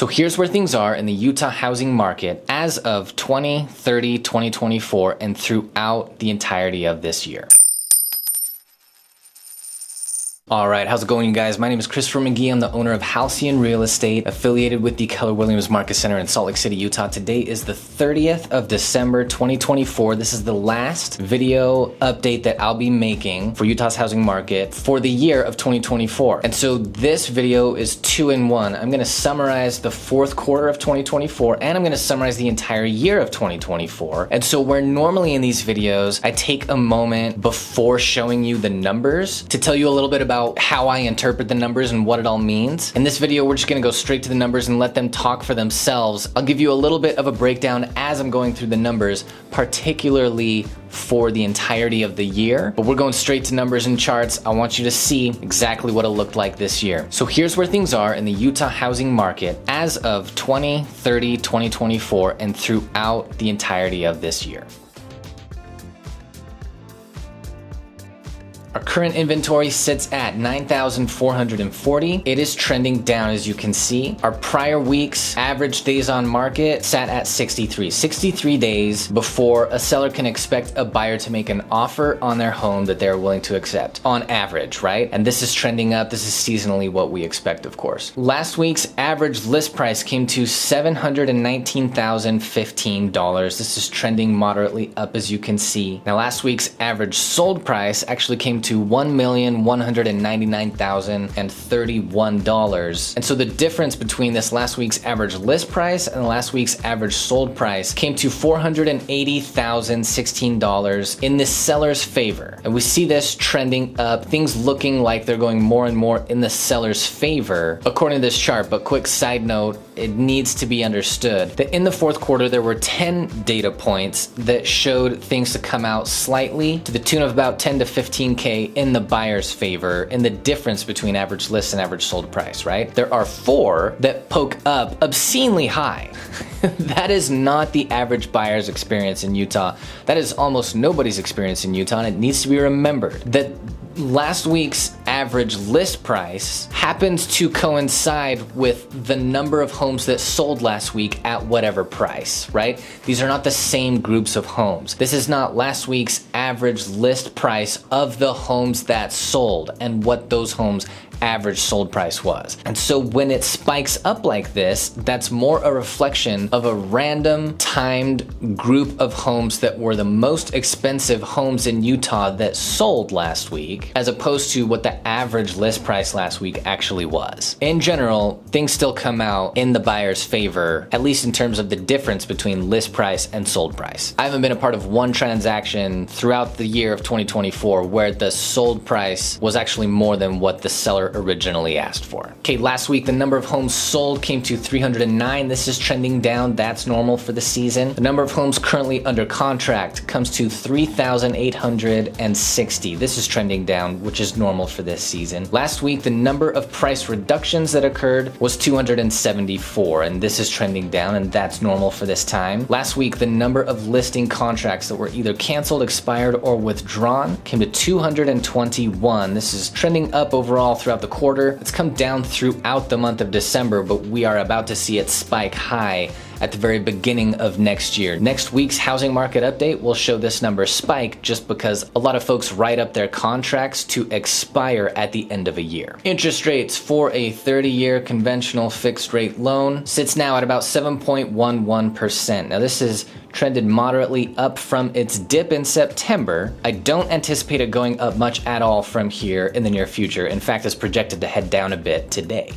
So here's where things are in the Utah housing market as of 20/30/2024 and throughout the entirety of this year. Alright, how's it going, you guys? My name is Christopher McGee. I'm the owner of Halcyon Real Estate, affiliated with the Keller Williams Market Center in Salt Lake City, Utah. Today is the 30th of December, 2024. This is the last video update that I'll be making for Utah's housing market for the year of 2024. And so this video is 2-in-1. I'm gonna summarize the fourth quarter of 2024, and I'm gonna summarize the entire year of 2024. And so where normally in these videos, I take a moment before showing you the numbers to tell you a little bit about how I interpret the numbers and what it all means. In this video, we're just gonna go straight to the numbers and let them talk for themselves. I'll give you a little bit of a breakdown as I'm going through the numbers, particularly for the entirety of the year, but we're going straight to numbers and charts. I want you to see exactly what it looked like this year. So here's where things are in the Utah housing market as of 20/30/2024 and throughout the entirety of this year. Our current inventory sits at 9,440. It is trending down, as you can see. Our prior week's average days on market sat at 63 days before a seller can expect a buyer to make an offer on their home that they're willing to accept, on average, right? And this is trending up. This is seasonally what we expect, of course. Last week's average list price came to $719,015. This is trending moderately up, as you can see. Now, last week's average sold price actually came to $1,199,031. And so the difference between this last week's average list price and last week's average sold price came to $480,016 in the seller's favor. And we see this trending up, things looking like they're going more and more in the seller's favor, according to this chart. But quick side note, it needs to be understood that in the fourth quarter, there were 10 data points that showed things to come out slightly to the tune of about 10 to 15K in the buyer's favor in the difference between average list and average sold price, right? There are 4 that poke up obscenely high. That is not the average buyer's experience in Utah. That is almost nobody's experience in Utah, and it needs to be remembered that last week's average list price happens to coincide with the number of homes that sold last week at whatever price, right? These are not the same groups of homes. This is not last week's average list price of the homes that sold and what those homes average sold price was. And so when it spikes up like this, that's more a reflection of a random timed group of homes that were the most expensive homes in Utah that sold last week, as opposed to what the average list price last week actually was. In general, things still come out in the buyer's favor, at least in terms of the difference between list price and sold price. I haven't been a part of one transaction throughout the year of 2024 where the sold price was actually more than what the seller originally asked for. Okay, last week the number of homes sold came to 309. This is trending down. That's normal for the season. The number of homes currently under contract comes to 3,860. This is trending down, which is normal for this season. Last week the number of price reductions that occurred was 274, and this is trending down, and that's normal for this time. Last week the number of listing contracts that were either canceled, expired, or withdrawn came to 221. This is trending up overall throughout the quarter. It's come down throughout the month of December, but we are about to see it spike high at the very beginning of next year. Next week's housing market update will show this number spike just because a lot of folks write up their contracts to expire at the end of a year. Interest rates for a 30-year conventional fixed rate loan sits now at about 7.11%. Now this is trended moderately up from its dip in September. I don't anticipate it going up much at all from here in the near future. In fact, it's projected to head down a bit today.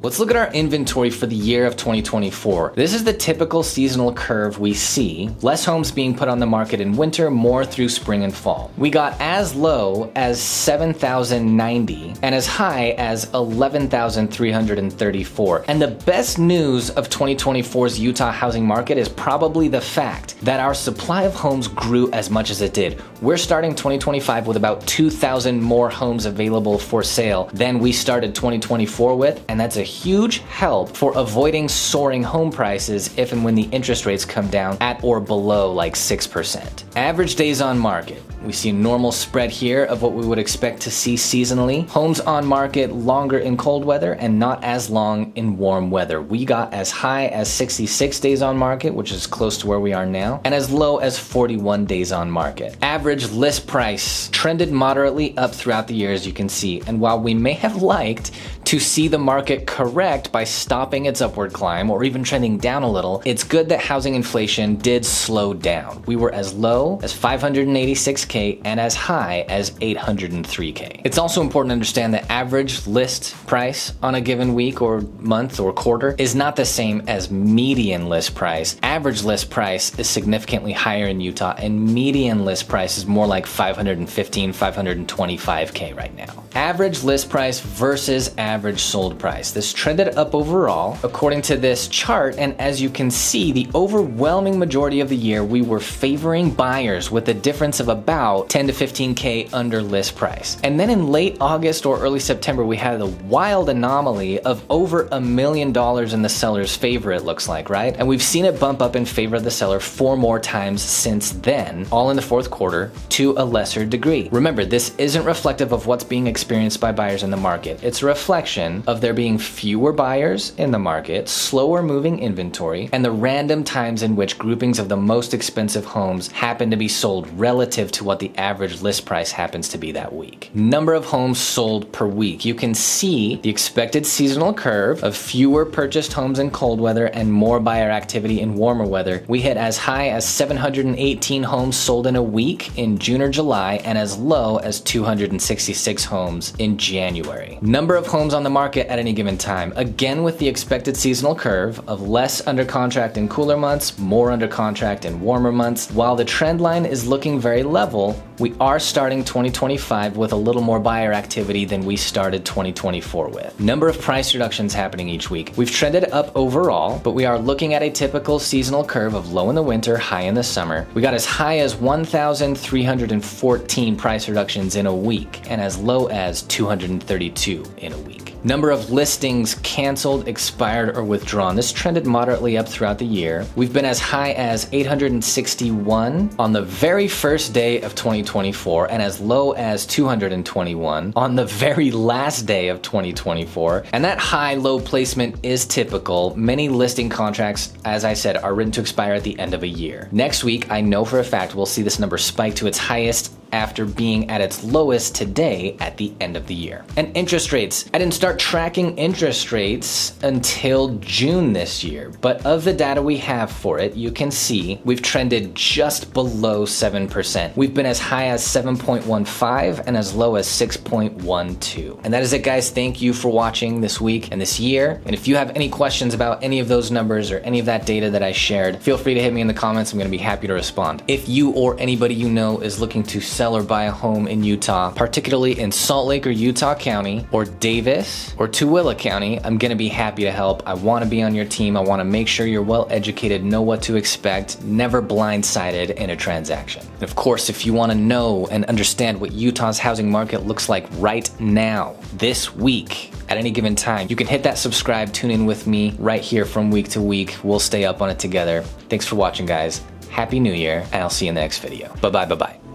Let's look at our inventory for the year of 2024. This is the typical seasonal curve we see. Less homes being put on the market in winter, more through spring and fall. We got as low as 7,090 and as high as 11,334. And the best news of 2024's Utah housing market is probably the fact that our supply of homes grew as much as it did. We're starting 2025 with about 2,000 more homes available for sale than we started 2024 with, and that's a huge help for avoiding soaring home prices if and when the interest rates come down at or below like 6%. Average days on market. We see a normal spread here of what we would expect to see seasonally. Homes on market longer in cold weather and not as long in warm weather. We got as high as 66 days on market, which is close to where we are now, and as low as 41 days on market. Average list price trended moderately up throughout the year, as you can see, and while we may have liked to see the market correct by stopping its upward climb or even trending down a little, it's good that housing inflation did slow down. We were as low as 586K and as high as 803K. It's also important to understand that average list price on a given week or month or quarter is not the same as median list price. Average list price is significantly higher in Utah, and median list price is more like 515, 525K right now. Average list price versus average sold price. This trended up overall according to this chart, and as you can see, the overwhelming majority of the year we were favoring buyers with a difference of about 10 to 15K under list price. And then in late August or early September, we had a wild anomaly of over $1 million in the seller's favor, it looks like, right? And we've seen it bump up in favor of the seller 4 more times since then, all in the fourth quarter to a lesser degree. Remember, this isn't reflective of what's being experienced by buyers in the market. It's a reflection of there being fewer buyers in the market, slower moving inventory, and the random times in which groupings of the most expensive homes happen to be sold relative to what the average list price happens to be that week. Number of homes sold per week. You can see the expected seasonal curve of fewer purchased homes in cold weather and more buyer activity in warmer weather. We hit as high as 718 homes sold in a week in June or July, and as low as 266 homes in January. Number of homes on the market at any given time. Again, with the expected seasonal curve of less under contract in cooler months, more under contract in warmer months. While the trend line is looking very level, we are starting 2025 with a little more buyer activity than we started 2024 with. Number of price reductions happening each week. We've trended up overall, but we are looking at a typical seasonal curve of low in the winter, high in the summer. We got as high as 1,314 price reductions in a week and as low as 232 in a week. Number of listings canceled, expired, or withdrawn. This trended moderately up throughout the year. We've been as high as 861 on the very first day of 2024 and as low as 221 on the very last day of 2024. And that high-low placement is typical. Many listing contracts, as I said, are written to expire at the end of a year. Next week, I know for a fact we'll see this number spike to its highest after being at its lowest today at the end of the year. And interest rates. I didn't start tracking interest rates until June this year, but of the data we have for it, you can see we've trended just below 7%. We've been as high as 7.15 and as low as 6.12. And that is it, guys. Thank you for watching this week and this year. And if you have any questions about any of those numbers or any of that data that I shared, feel free to hit me in the comments. I'm going to be happy to respond. If you or anybody you know is looking to sell or buy a home in Utah, particularly in Salt Lake or Utah County, or Davis or Tooele County, I'm gonna be happy to help. I wanna be on your team. I wanna make sure you're well educated, know what to expect, never blindsided in a transaction. And of course, if you wanna know and understand what Utah's housing market looks like right now, this week, at any given time, you can hit that subscribe, tune in with me right here from week to week. We'll stay up on it together. Thanks for watching, guys. Happy New Year, and I'll see you in the next video. Bye-bye, bye-bye.